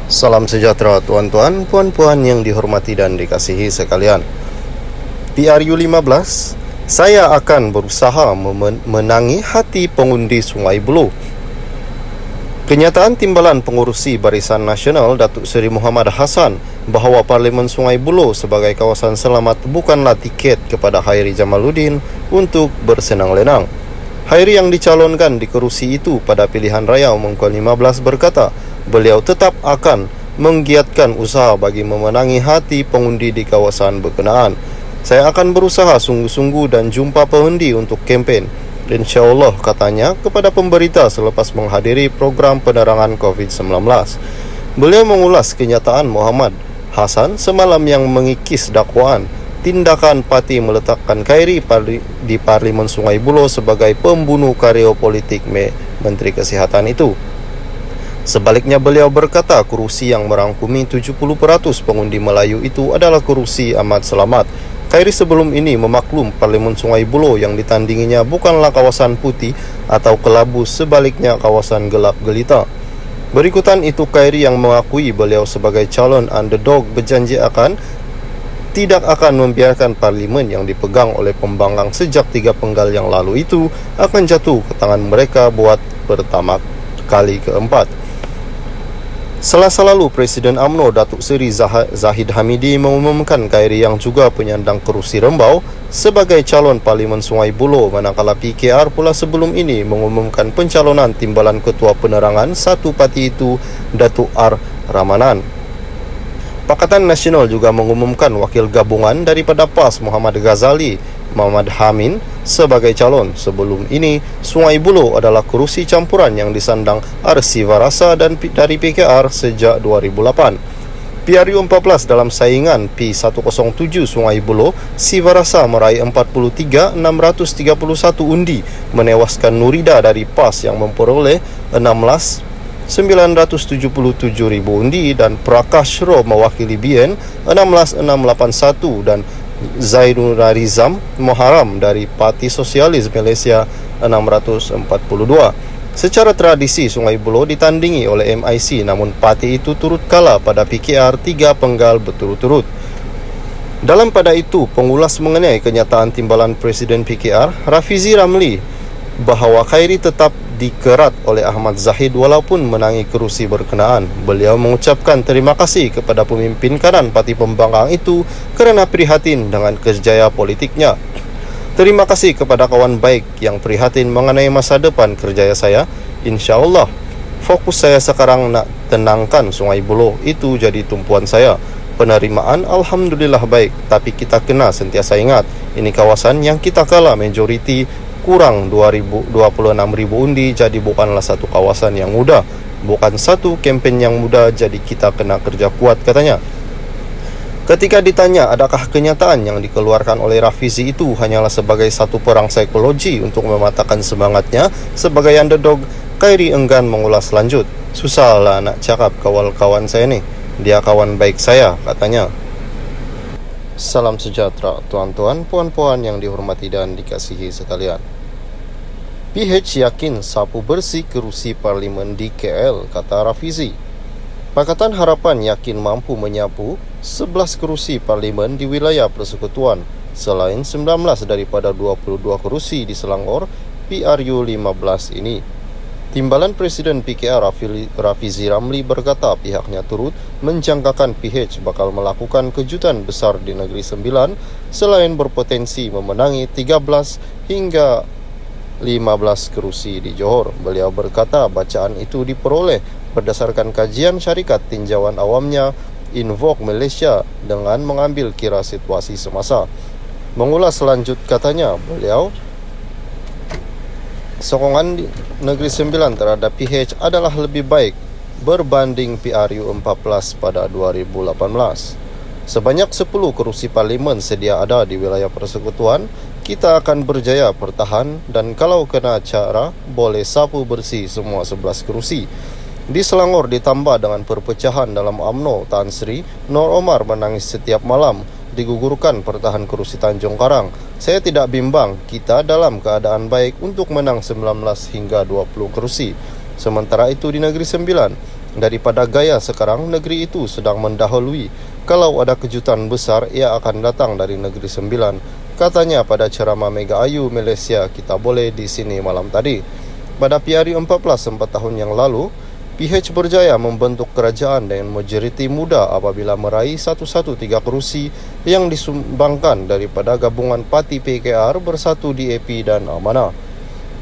Salam sejahtera tuan-tuan, puan-puan yang dihormati dan dikasihi sekalian. PRU 15, saya akan berusaha menangi hati pengundi Sungai Buloh. Kenyataan timbalan pengurusi Barisan Nasional Datuk Seri Muhammad Hassan bahawa Parlimen Sungai Buloh sebagai kawasan selamat bukanlah tiket kepada Khairi Jamaluddin untuk bersenang-lenang. Khairi yang dicalonkan di kerusi itu pada pilihan raya umum ke-15 berkata, beliau tetap akan menggiatkan usaha bagi memenangi hati pengundi di kawasan berkenaan. Saya akan berusaha sungguh-sungguh dan jumpa pengundi untuk kempen, InsyaAllah, katanya kepada pemberita selepas menghadiri program penerangan COVID-19. Beliau mengulas kenyataan Muhammad Hassan semalam yang mengikis dakwaan tindakan parti meletakkan Khairi di Parlimen Sungai Buloh sebagai pembunuh karya politik Menteri Kesihatan itu. Sebaliknya, beliau berkata kerusi yang merangkumi 70% pengundi Melayu itu adalah kerusi amat selamat. Khairi sebelum ini memaklum Parlimen Sungai Buloh yang ditandinginya bukanlah kawasan putih atau kelabu, sebaliknya kawasan gelap gelita. Berikutan itu, Khairi yang mengakui beliau sebagai calon underdog berjanji tidak akan membiarkan parlimen yang dipegang oleh pembangkang sejak 3 penggal yang lalu itu akan jatuh ke tangan mereka buat pertama kali keempat. Selasa lalu, Presiden UMNO Datuk Seri Zahid Hamidi mengumumkan Khairi yang juga penyandang kerusi Rembau sebagai calon Parlimen Sungai Buloh, manakala PKR pula sebelum ini mengumumkan pencalonan timbalan Ketua Penerangan satu parti itu, Datuk R. Ramanan. Pakatan Nasional juga mengumumkan wakil gabungan daripada PAS Muhammad Ghazali, Muhammad Hamin sebagai calon. Sebelum ini, Sungai Buloh adalah kerusi campuran yang disandang R. Sivarasa dan dari PKR sejak 2008. PRU 14 dalam saingan P107 Sungai Buloh, Sivarasa meraih 43,631 undi, menewaskan Nurida dari PAS yang memperoleh 977,000 undi dan Prakash Ro mewakili BN 16,681 dan Zainul Rizam Muharam dari Parti Sosialis Malaysia 642. Secara tradisi, Sungai Buloh ditandingi oleh MIC, namun parti itu turut kalah pada PKR 3 penggal berturut-turut. Dalam pada itu, pengulas mengenai kenyataan timbalan Presiden PKR, Rafizi Ramli, bahawa Khairi tetap dikerat oleh Ahmad Zahid walaupun menangi kerusi berkenaan. Beliau mengucapkan terima kasih kepada pemimpin kanan parti pembangkang itu kerana prihatin dengan kerjaya politiknya. Terima kasih kepada kawan baik yang prihatin mengenai masa depan kerjaya saya. InsyaAllah, fokus saya sekarang nak tenangkan Sungai Buloh, itu jadi tumpuan saya. Penerimaan Alhamdulillah baik, tapi kita kena sentiasa ingat, ini kawasan yang kita kalah majoriti kurang 26,000 undi, jadi bukanlah satu kawasan yang mudah, bukan satu kempen yang mudah, jadi kita kena kerja kuat, katanya. Ketika ditanya adakah kenyataan yang dikeluarkan oleh Rafizi itu hanyalah sebagai satu perang psikologi untuk mematahkan semangatnya sebagai underdog, Khairi enggan mengulas lanjut. Susahlah nak cakap kawan saya ni, dia kawan baik saya, katanya. Salam sejahtera tuan-tuan, puan-puan yang dihormati dan dikasihi sekalian. PH yakin sapu bersih kerusi parlimen di KL, kata Rafizi. Pakatan Harapan yakin mampu menyapu 11 kerusi parlimen di wilayah persekutuan selain 19 daripada 22 kerusi di Selangor PRU 15 ini. Timbalan Presiden PKR Rafizi Ramli berkata pihaknya turut menjangkakan PH bakal melakukan kejutan besar di Negeri Sembilan selain berpotensi memenangi 13 hingga 15 kerusi di Johor. Beliau berkata bacaan itu diperoleh berdasarkan kajian syarikat tinjauan awamnya Invoke Malaysia dengan mengambil kira situasi semasa. Mengulas lanjut, katanya beliau, sokongan di Negeri Sembilan terhadap PH adalah lebih baik berbanding PRU 14 pada 2018. Sebanyak 10 kerusi parlimen sedia ada di wilayah persekutuan. Kita akan berjaya bertahan dan kalau kena cara boleh sapu bersih semua 11 kerusi. Di Selangor ditambah dengan perpecahan dalam UMNO, Tan Sri Nur Omar menangis setiap malam digugurkan pertahan kerusi Tanjung Karang. Saya tidak bimbang, kita dalam keadaan baik untuk menang 19 hingga 20 kerusi. Sementara itu di Negeri Sembilan, Daripada gaya sekarang, negeri itu sedang mendahului. Kalau ada kejutan besar, ia akan datang dari Negeri Sembilan, katanya pada ceramah Mega Ayu Malaysia Kita Boleh di Sini malam tadi. Pada PRU 14 4 tahun yang lalu, PH berjaya membentuk kerajaan dengan majoriti muda apabila meraih 113 kerusi yang disumbangkan daripada gabungan parti PKR Bersatu DAP dan Amanah.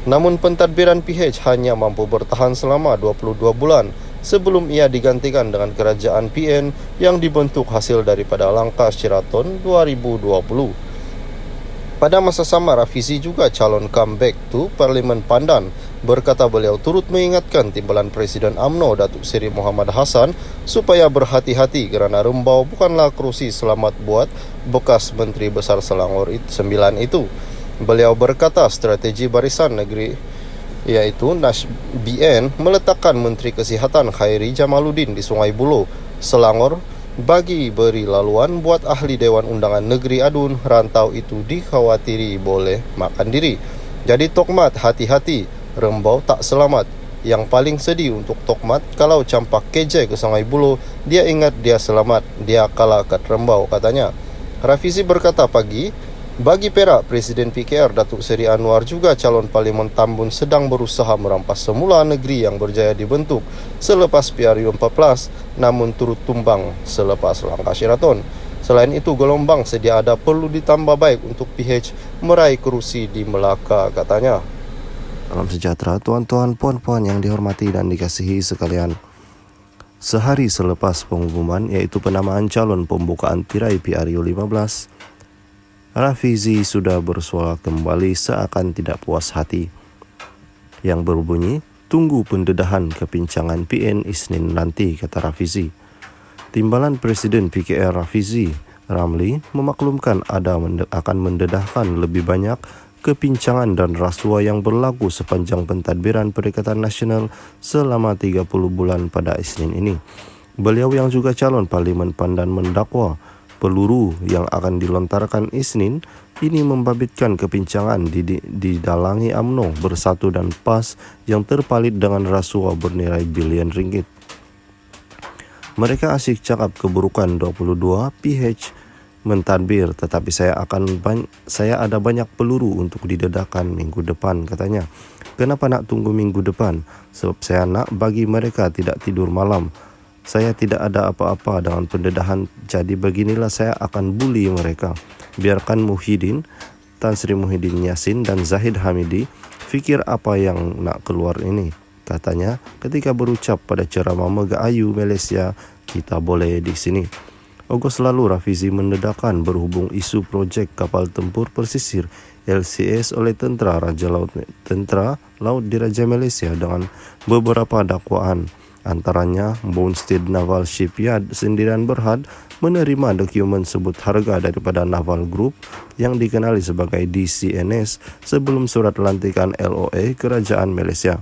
Namun pentadbiran PH hanya mampu bertahan selama 22 bulan sebelum ia digantikan dengan kerajaan PN yang dibentuk hasil daripada langkah Sheraton 2020. Pada masa sama, Rafizi juga calon comeback to Parlimen Pandan. Berkata beliau turut mengingatkan timbalan Presiden UMNO Datuk Seri Muhammad Hassan supaya berhati-hati kerana Rembau bukanlah kerusi selamat buat bekas Menteri Besar Selangor 9 itu. Beliau berkata strategi Barisan Negeri iaitu Nash BN meletakkan Menteri Kesihatan Khairi Jamaluddin di Sungai Buloh, Selangor bagi beri laluan buat ahli Dewan Undangan Negeri Adun rantau itu dikhawatiri boleh makan diri. Jadi Tokmat hati-hati, Rembau tak selamat. Yang paling sedih untuk Tokmat kalau campak KJ ke Sungai Buloh, dia ingat dia selamat, dia kalah kat Rembau, katanya. Rafizi berkata bagi Perak, Presiden PKR Datuk Seri Anwar juga calon Parlimen Tambun sedang berusaha merampas semula negeri yang berjaya dibentuk selepas PRU 14 namun turut tumbang selepas langkah Sheraton. Selain itu, gelombang sedia ada perlu ditambah baik untuk PH meraih kerusi di Melaka, katanya. Salam sejahtera tuan-tuan, puan-puan yang dihormati dan dikasihi sekalian. Sehari selepas pengumuman iaitu penamaan calon pembukaan tirai PRU 15, Rafizi sudah bersuara kembali seakan tidak puas hati. Yang berbunyi, tunggu pendedahan kepincangan PN Isnin nanti, kata Rafizi. Timbalan Presiden PKR Rafizi Ramli memaklumkan akan mendedahkan lebih banyak kepincangan dan rasuah yang berlaku sepanjang pentadbiran Perikatan Nasional selama 30 bulan pada Isnin ini. Beliau yang juga calon Parlimen Pandan mendakwa peluru yang akan dilontarkan Isnin ini membabitkan kepincangan didalangi UMNO Bersatu dan PAS yang terpalit dengan rasuah bernilai bilion ringgit. Mereka asyik cakap keburukan 22 PH mentadbir, tetapi saya ada banyak peluru untuk didedahkan minggu depan, katanya. Kenapa nak tunggu minggu depan? Sebab saya nak bagi mereka tidak tidur malam. Saya tidak ada apa-apa dengan pendedahan, jadi beginilah saya akan bully mereka. Biarkan Muhyiddin, Tan Sri Muhyiddin Yassin dan Zahid Hamidi fikir apa yang nak keluar ini, katanya ketika berucap pada ceramah Mega Ayu Malaysia Kita Boleh di Sini. Ogos lalu Rafizi mendedahkan berhubung isu projek kapal tempur pesisir LCS oleh Tentera Laut Diraja Malaysia dengan beberapa dakwaan. Antaranya, Bonstead Naval Shipyard Sendirian Berhad menerima dokumen sebut harga daripada Naval Group yang dikenali sebagai DCNS sebelum surat lantikan LOA Kerajaan Malaysia.